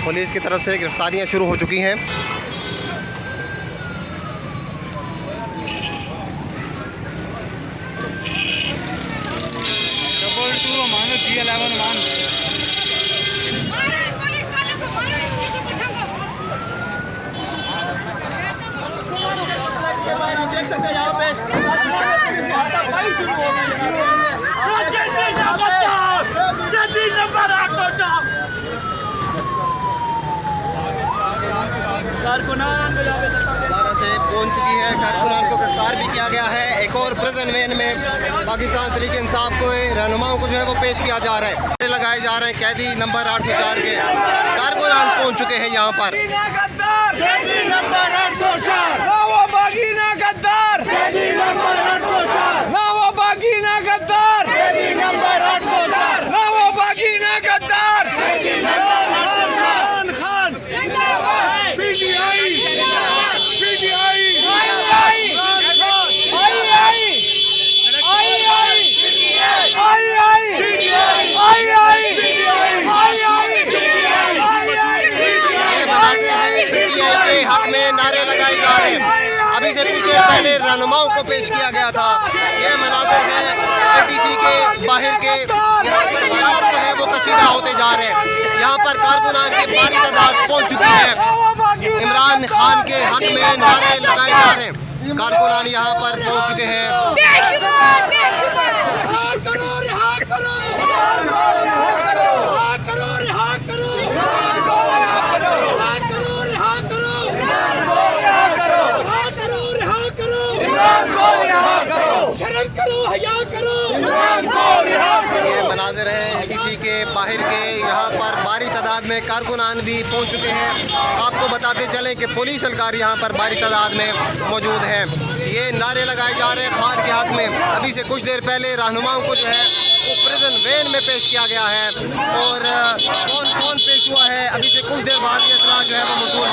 Police की तरफ से गिरफ्तारियां शुरू हो चुकी हैं। दोबारा से पहुंच चुकी है। कारकुनान को गिरफ्तार भी किया गया है। एक और प्रिजन वैन में पाकिस्तान तहरीक इंसाफ को रहनुमाओं को जो है वो पेश किया जा रहा है। लगाए जा रहे हैं कैदी नंबर 804 के कारकुनान पहुंच चुके हैं यहाँ पर। हक में नारे लगाए जा रहे हैं। अभी से कुछ देर पहले रहनुमाओं को पेश किया गया था। ये मनाज़िर है ATC के बाहर के, यहाँ पर बाजार जो है वो कशीदा होते जा रहे हैं। यहाँ पर कारकुनान की भारी तादाद पहुँच चुकी है। इमरान खान के हक में नारे लगाए जा रहे हैं। कारकुनान यहाँ पर पहुँच चुके हैं। ये मनाज़िर हैं ATC के बाहर के, यहाँ पर भारी तादाद में कारकुनान भी पहुँच चुके हैं। आपको बताते चलें कि पुलिस एहलकार यहाँ पर भारी तादाद में मौजूद है। ये नारे लगाए जा रहे हैं खान के हक में। अभी से कुछ देर पहले रहनुमाओं को जो है वो प्रिजन वैन में पेश किया गया है। और कौन कौन पेश हुआ है, अभी से कुछ देर बाद ये इत्तला जो है वो मौजूद